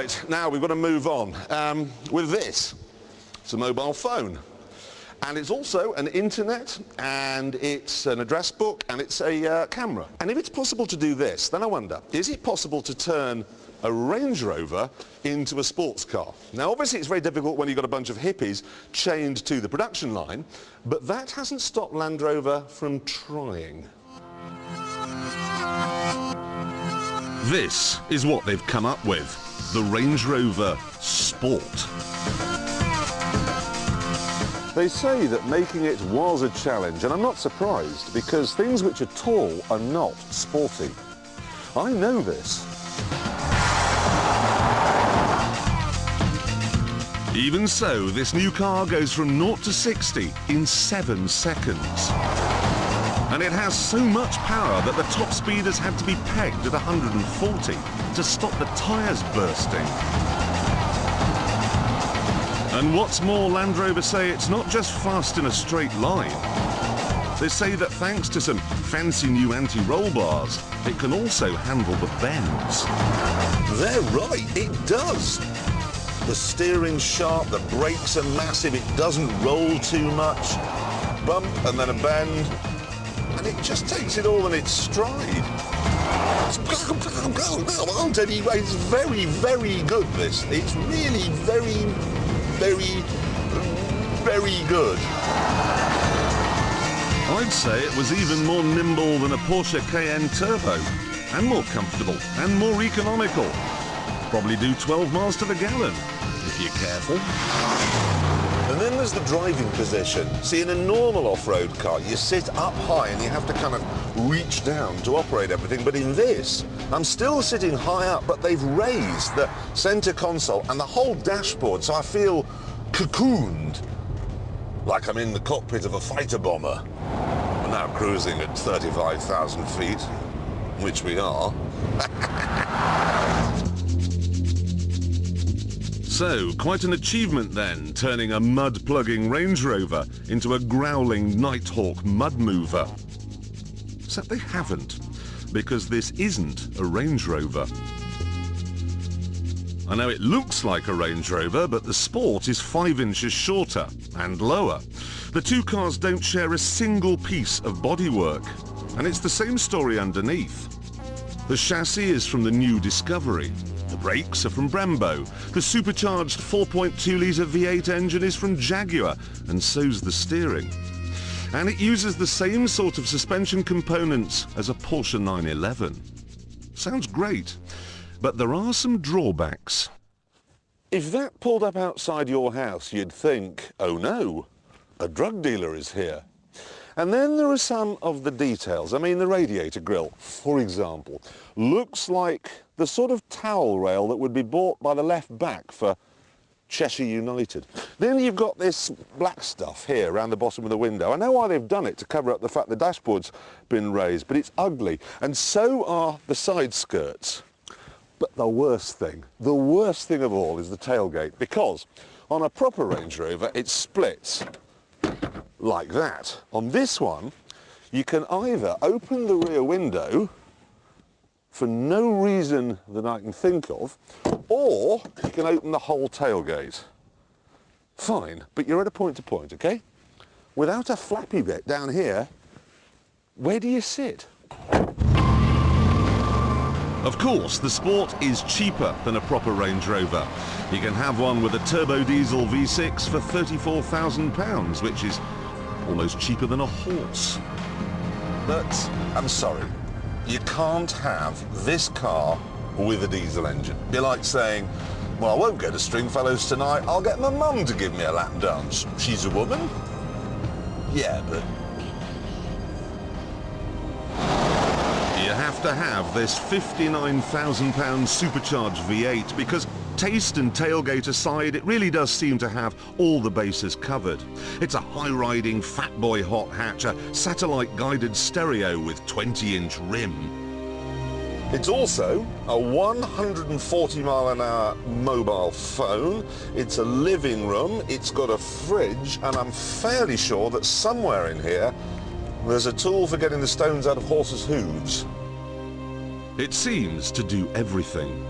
Right, now we've got to move on with this. It's a mobile phone. And it's also an internet, and it's an address book, and it's a camera. And if it's possible to do this, then I wonder, is it possible to turn a Range Rover into a sports car? Now, obviously, it's very difficult when you've got a bunch of hippies chained to the production line, but that hasn't stopped Land Rover from trying. This is what they've come up with, the Range Rover Sport. They say that making it was a challenge, and I'm not surprised, because things which are tall are not sporty. I know this. Even so, this new car goes from 0 to 60 in 7 seconds. And it has so much power that the top speed has had to be pegged at 140 to stop the tyres bursting. And what's more, Land Rover say it's not just fast in a straight line. They say that thanks to some fancy new anti-roll bars, it can also handle the bends. They're right, it does. The steering's sharp, the brakes are massive, it doesn't roll too much. Bump and then a bend, and it just takes it all in its stride. I'll tell you, it's very, very good, this. It's really very, very good. I'd say it was even more nimble than a Porsche Cayenne Turbo, and more comfortable, and more economical. Probably do 12 miles to the gallon, if you're careful. And then there's the driving position. See, in a normal off-road car, you sit up high and you have to kind of reach down to operate everything. But in this, I'm still sitting high up, but they've raised the center console and the whole dashboard, so I feel cocooned, like I'm in the cockpit of a fighter bomber. We're now cruising at 35,000 feet, which we are. So, quite an achievement then, turning a mud-plugging Range Rover into a growling Nighthawk mud mover. Except they haven't, because this isn't a Range Rover. I know it looks like a Range Rover, but the Sport is 5 inches shorter and lower. The two cars don't share a single piece of bodywork, and it's the same story underneath. The chassis is from the new Discovery. The brakes are from Brembo. The supercharged 4.2-litre V8 engine is from Jaguar, and so's the steering. And it uses the same sort of suspension components as a Porsche 911. Sounds great, but there are some drawbacks. If that pulled up outside your house, you'd think, oh no, a drug dealer is here. And then there are some of the details. I mean, the radiator grille, for example, looks like the sort of towel rail that would be bought by the left back for Cheshire United. Then you've got this black stuff here around the bottom of the window. I know why they've done it, to cover up the fact the dashboard's been raised, but it's ugly. And so are the side skirts. But the worst thing of all is the tailgate, because on a proper Range Rover, it splits like that. On this one, you can either open the rear window for no reason that I can think of, or you can open the whole tailgate. Fine, but you're at a point-to-point, okay? Without a flappy bit down here, where do you sit? Of course, the Sport is cheaper than a proper Range Rover. You can have one with a turbo diesel V6 for £34,000, which is almost cheaper than a horse. But I'm sorry, you can't have this car with a diesel engine. It'd be like saying, well, I won't go to Stringfellows tonight, I'll get my mum to give me a lap dance. She's a woman? Yeah, but... You have to have this £59,000 supercharged V8 because, taste and tailgate aside, it really does seem to have all the bases covered. It's a high-riding fat boy hot hatch, a satellite-guided stereo with 20-inch rim. It's also a 140-mile-an-hour mobile phone, it's a living room, it's got a fridge, and I'm fairly sure that somewhere in here there's a tool for getting the stones out of horses' hooves. It seems to do everything.